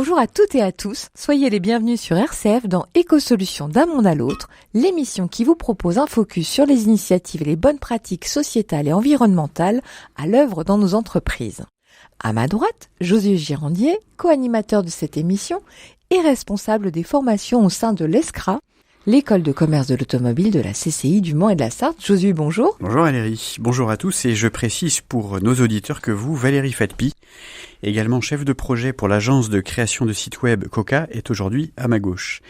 Bonjour à toutes et à tous, soyez les bienvenus sur RCF dans Écosolutions d'un monde à l'autre, l'émission qui vous propose un focus sur les initiatives et les bonnes pratiques sociétales et environnementales à l'œuvre dans nos entreprises. À ma droite, Josué Girandier, co-animateur de cette émission et responsable des formations au sein de l'ESCRA, l'école de commerce de l'automobile de la CCI du Mans et de la Sarthe. Josué, bonjour. Bonjour Valérie, bonjour à tous et je précise pour nos auditeurs que vous, Valérie Fatpi, également chef de projet pour l'agence de création de sites web Coca, est aujourd'hui à ma gauche.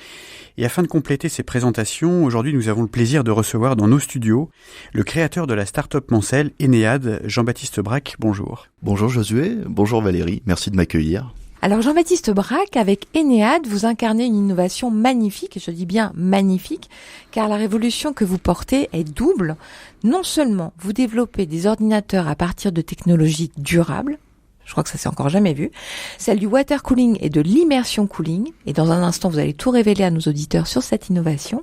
Et afin de compléter ces présentations, aujourd'hui nous avons le plaisir de recevoir dans nos studios le créateur de la start-up Mancel, Enéade, Jean-Baptiste Braque. Bonjour. Bonjour Josué, bonjour Valérie, merci de m'accueillir. Alors Jean-Baptiste Braque, avec Enéade, vous incarnez une innovation magnifique, et je dis bien magnifique, car la révolution que vous portez est double. Non seulement vous développez des ordinateurs à partir de technologies durables, je crois que ça s'est encore jamais vu, celle du water cooling et de l'immersion cooling, et dans un instant vous allez tout révéler à nos auditeurs sur cette innovation.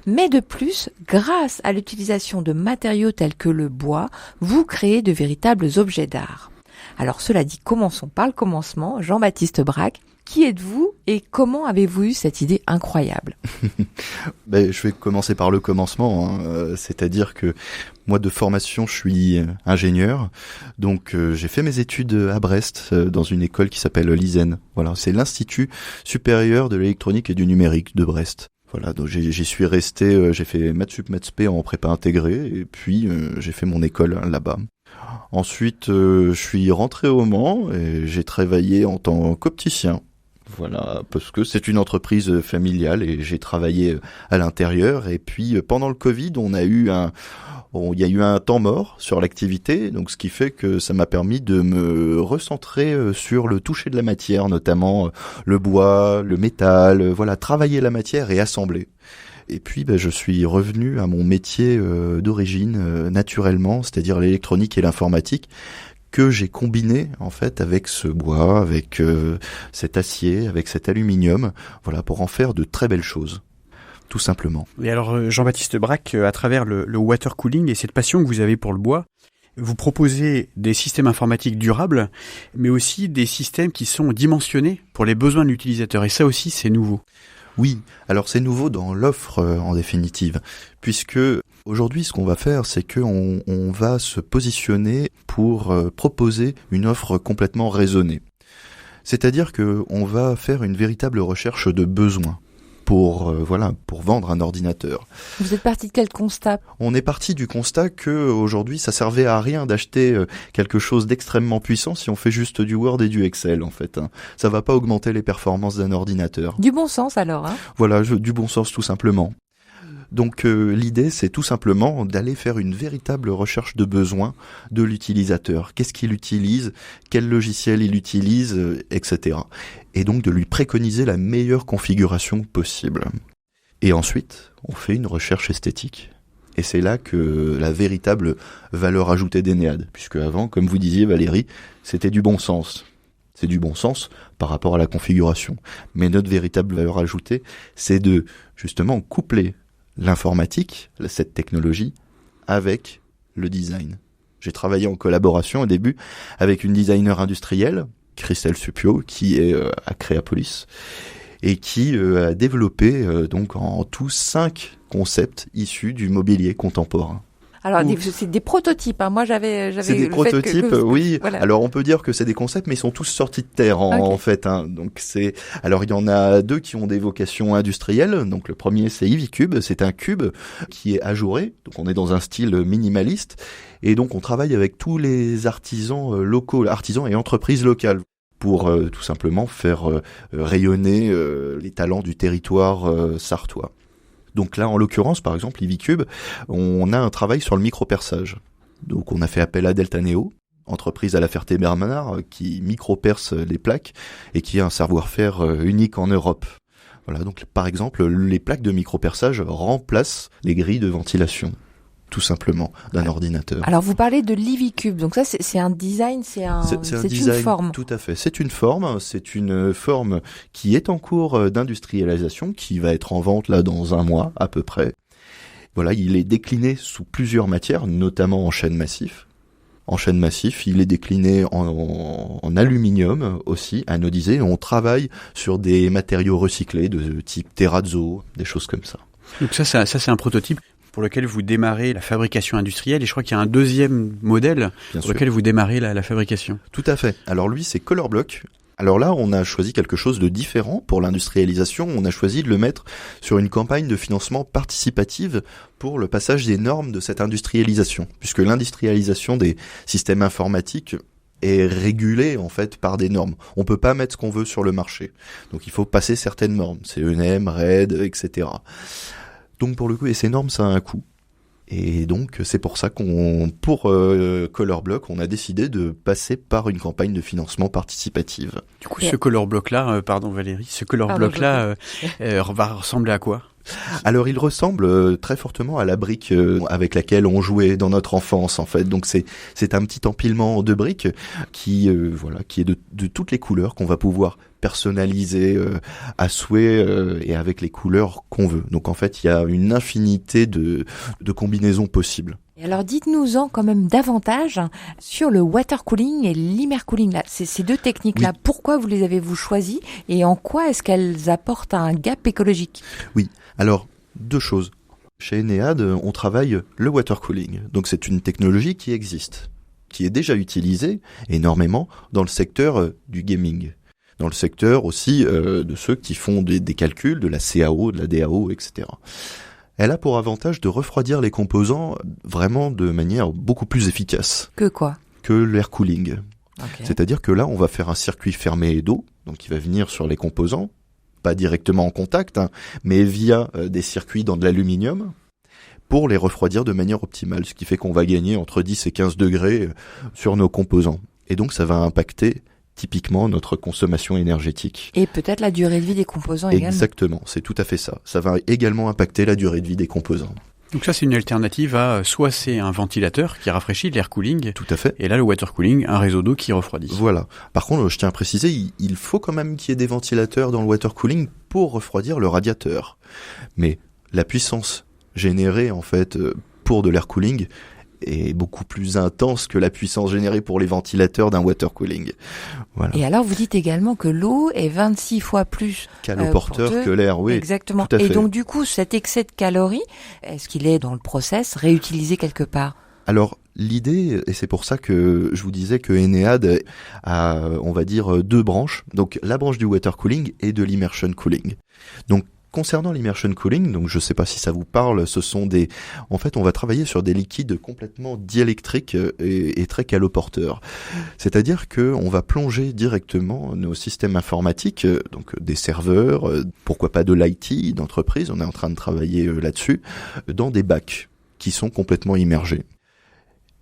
Mais de plus, grâce à l'utilisation de matériaux tels que le bois, vous créez de véritables objets d'art. Alors cela dit, commençons par le commencement. Jean-Baptiste Braque, qui êtes-vous et comment avez-vous eu cette idée incroyable ? Je vais commencer par le commencement, c'est-à-dire que moi de formation je suis ingénieur, donc j'ai fait mes études à Brest dans une école qui s'appelle l'ISEN. Voilà, c'est l'Institut supérieur de l'électronique et du numérique de Brest. Voilà, donc j'y suis resté, j'ai fait maths sup maths spé en prépa intégrée et puis j'ai fait mon école là-bas. Ensuite, je suis rentré au Mans et j'ai travaillé en tant qu'opticien. Voilà, parce que c'est une entreprise familiale et j'ai travaillé à l'intérieur. Et puis, pendant le Covid, il y a eu un temps mort sur l'activité, donc ce qui fait que ça m'a permis de me recentrer sur le toucher de la matière, notamment le bois, le métal, voilà, travailler la matière et assembler. Et puis je suis revenu à mon métier d'origine naturellement, c'est-à-dire l'électronique et l'informatique, que j'ai combiné en fait avec ce bois, avec cet acier, avec cet aluminium, voilà, pour en faire de très belles choses. Tout simplement. Et alors Jean-Baptiste Braque, à travers le water cooling et cette passion que vous avez pour le bois, vous proposez des systèmes informatiques durables, mais aussi des systèmes qui sont dimensionnés pour les besoins de l'utilisateur. Et ça aussi, c'est nouveau. Oui, alors c'est nouveau dans l'offre en définitive, puisque aujourd'hui ce qu'on va faire, c'est qu'on va se positionner pour proposer une offre complètement raisonnée. C'est-à-dire qu'on va faire une véritable recherche de besoins pour vendre un ordinateur. Vous êtes parti de quel constat ? On est parti du constat que aujourd'hui ça servait à rien d'acheter quelque chose d'extrêmement puissant si on fait juste du Word et du Excel en fait. Ça va pas augmenter les performances d'un ordinateur. Du bon sens alors, Voilà, du bon sens tout simplement. Donc l'idée c'est tout simplement d'aller faire une véritable recherche de besoin de l'utilisateur. Qu'est-ce qu'il utilise, quel logiciel il utilise, etc. Et donc de lui préconiser la meilleure configuration possible. Et ensuite, on fait une recherche esthétique. Et c'est là que la véritable valeur ajoutée d'Enéade, puisque avant, comme vous disiez Valérie, c'était du bon sens. C'est du bon sens par rapport à la configuration. Mais notre véritable valeur ajoutée, c'est de justement coupler l'informatique, cette technologie, avec le design. J'ai travaillé en collaboration au début avec une designer industrielle, Christelle Supio, qui est à Créapolis, et qui a développé donc en tout 5 concepts issus du mobilier contemporain. Alors, c'est des prototypes. Moi, j'avais c'est des prototypes, oui. Voilà. Alors, on peut dire que c'est des concepts, mais ils sont tous sortis de terre, en fait. Donc, alors, il y en a 2 qui ont des vocations industrielles. Donc, le premier, c'est Ivicube. C'est un cube qui est ajouré. Donc, on est dans un style minimaliste. Et donc, on travaille avec tous les artisans locaux, artisans et entreprises locales, pour tout simplement faire rayonner les talents du territoire sartois. Donc là, en l'occurrence, par exemple, Ivicube, on a un travail sur le micro-perçage. Donc on a fait appel à Deltaneo, entreprise à La Ferté-Bernard, qui micro-perce les plaques et qui a un savoir-faire unique en Europe. Voilà, donc par exemple, les plaques de micro-perçage remplacent les grilles de ventilation, tout simplement, d'un ordinateur. Alors vous parlez de l'Ivicube, donc ça c'est un design, c'est design, une forme. Tout à fait, c'est une forme qui est en cours d'industrialisation, qui va être en vente là dans 1 mois à peu près. Voilà, il est décliné sous plusieurs matières, notamment en chêne massif. en chaîne massif. Il est décliné en aluminium aussi, anodisé. Et on travaille sur des matériaux recyclés de type terrazzo, des choses comme ça. Donc ça c'est un prototype pour lequel vous démarrez la fabrication industrielle, et je crois qu'il y a un deuxième modèle pour lequel vous démarrez la fabrication. Tout à fait. Alors lui, c'est Color Block. Alors là, on a choisi quelque chose de différent pour l'industrialisation. On a choisi de le mettre sur une campagne de financement participative pour le passage des normes de cette industrialisation, puisque l'industrialisation des systèmes informatiques est régulée en fait par des normes. On peut pas mettre ce qu'on veut sur le marché. Donc il faut passer certaines normes, CNM, RED, etc. Donc pour le coup, et ces normes, ça a un coût. Et donc c'est pour ça pour Color Block, on a décidé de passer par une campagne de financement participative. Du coup, ce Color Block-là, pardon Valérie, ce Color Block-là va ressembler à quoi ? Alors il ressemble très fortement à la brique avec laquelle on jouait dans notre enfance en fait. Donc c'est un petit empilement de briques qui est de toutes les couleurs qu'on va pouvoir personnaliser à souhait et avec les couleurs qu'on veut. Donc en fait, il y a une infinité de combinaisons possibles. Et alors dites-nous-en quand même davantage sur le water cooling et l'immer cooling là. Ces deux techniques-là, oui. Pourquoi vous les avez-vous choisies et en quoi est-ce qu'elles apportent un gap écologique ? Oui, alors deux choses. Chez Enead, on travaille le water cooling. Donc c'est une technologie qui existe, qui est déjà utilisée énormément dans le secteur du gaming. Dans le secteur aussi de ceux qui font des calculs, de la CAO, de la DAO, etc. Elle a pour avantage de refroidir les composants vraiment de manière beaucoup plus efficace. Que quoi ? Que l'air cooling. Okay. C'est-à-dire que là, on va faire un circuit fermé d'eau, donc qui va venir sur les composants, pas directement en contact, mais via des circuits dans de l'aluminium, pour les refroidir de manière optimale, ce qui fait qu'on va gagner entre 10 et 15 degrés sur nos composants. Et donc, ça va impacter typiquement notre consommation énergétique. Et peut-être la durée de vie des composants également. Exactement, c'est tout à fait ça. Ça va également impacter la durée de vie des composants. Donc ça, c'est une alternative à soit c'est un ventilateur qui rafraîchit, l'air cooling. Tout à fait. Et là, le water cooling, un réseau d'eau qui refroidit. Voilà. Par contre, je tiens à préciser, il faut quand même qu'il y ait des ventilateurs dans le water cooling pour refroidir le radiateur. Mais la puissance générée, en fait, pour de l'air cooling est beaucoup plus intense que la puissance générée pour les ventilateurs d'un water cooling. Voilà. Et alors, vous dites également que l'eau est 26 fois plus caloporteur que l'air, oui. Exactement. Et donc, du coup, cet excès de calories, est-ce qu'il est dans le process réutilisé quelque part ? Alors, l'idée, et c'est pour ça que je vous disais que Enead a, on va dire, deux branches. Donc, la branche du water cooling et de l'immersion cooling. Donc, concernant l'immersion cooling, donc je sais pas si ça vous parle, ce sont en fait, on va travailler sur des liquides complètement diélectriques et très caloporteurs. C'est-à-dire que on va plonger directement nos systèmes informatiques, donc des serveurs, pourquoi pas de l'IT d'entreprise, on est en train de travailler là-dessus, dans des bacs qui sont complètement immergés.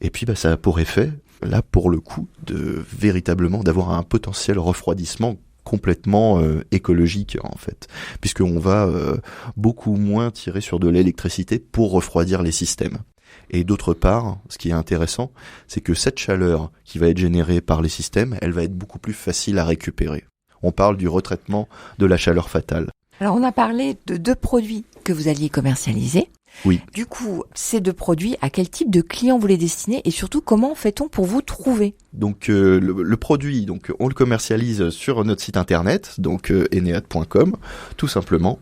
Et puis, ça a pour effet, là, pour le coup, véritablement d'avoir un potentiel refroidissement complètement écologique en fait, puisqu'on va beaucoup moins tirer sur de l'électricité pour refroidir les systèmes. Et d'autre part, ce qui est intéressant, c'est que cette chaleur qui va être générée par les systèmes, elle va être beaucoup plus facile à récupérer. On parle du retraitement de la chaleur fatale. Alors on a parlé de deux produits que vous alliez commercialiser. Oui. Du coup, ces deux produits, à quel type de clients vous les destinez et surtout comment fait-on pour vous trouver ? Donc le produit, donc on le commercialise sur notre site internet, donc enead.com, tout simplement.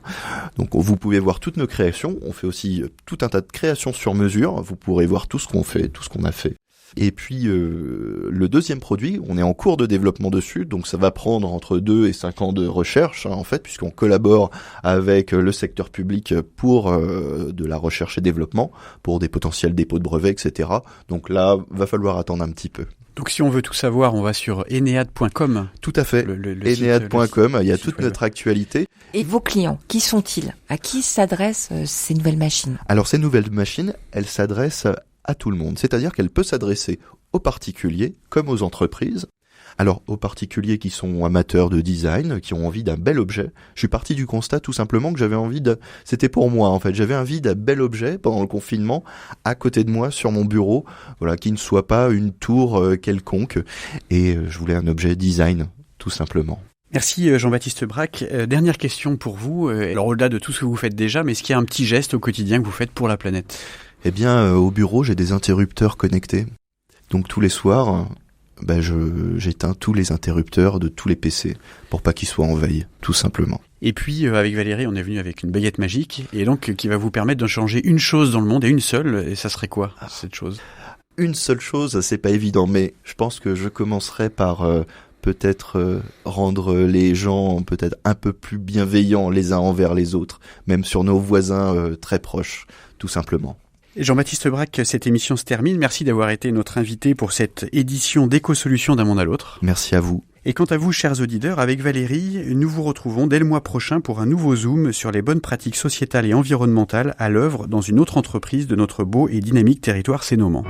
Donc vous pouvez voir toutes nos créations. On fait aussi tout un tas de créations sur mesure. Vous pourrez voir tout ce qu'on fait, tout ce qu'on a fait. Et puis le deuxième produit, on est en cours de développement dessus, donc ça va prendre entre 2 et 5 ans de recherche, en fait, puisqu'on collabore avec le secteur public pour de la recherche et développement, pour des potentiels dépôts de brevets, etc. Donc là, va falloir attendre un petit peu. Donc si on veut tout savoir, on va sur enead.com. Tout à fait, enead.com, il y a toute notre actualité. Et vos clients, qui sont-ils ? À qui s'adressent ces nouvelles machines ? Alors ces nouvelles machines, elles s'adressent à tout le monde, c'est-à-dire qu'elle peut s'adresser aux particuliers comme aux entreprises. Alors, aux particuliers qui sont amateurs de design, qui ont envie d'un bel objet, je suis parti du constat tout simplement que j'avais envie c'était pour moi en fait, j'avais envie d'un bel objet pendant le confinement, à côté de moi, sur mon bureau, voilà, qui ne soit pas une tour quelconque, et je voulais un objet design, tout simplement. Merci Jean-Baptiste Braque. Dernière question pour vous, alors au-delà de tout ce que vous faites déjà, mais est-ce qu'il y a un petit geste au quotidien que vous faites pour la planète ? Eh bien, au bureau, j'ai des interrupteurs connectés. Donc tous les soirs, j'éteins tous les interrupteurs de tous les PC pour pas qu'ils soient en veille, tout simplement. Et puis, avec Valérie, on est venu avec une baguette magique, et donc qui va vous permettre de changer une chose dans le monde, et une seule, et ça serait quoi, cette chose ? Une seule chose, c'est pas évident, mais je pense que je commencerai par peut-être rendre les gens peut-être un peu plus bienveillants les uns envers les autres, même sur nos voisins très proches, tout simplement. Jean-Baptiste Braque, cette émission se termine. Merci d'avoir été notre invité pour cette édition d'Éco-Solutions d'un monde à l'autre. Merci à vous. Et quant à vous, chers auditeurs, avec Valérie, nous vous retrouvons dès le mois prochain pour un nouveau Zoom sur les bonnes pratiques sociétales et environnementales à l'œuvre dans une autre entreprise de notre beau et dynamique territoire sénoman.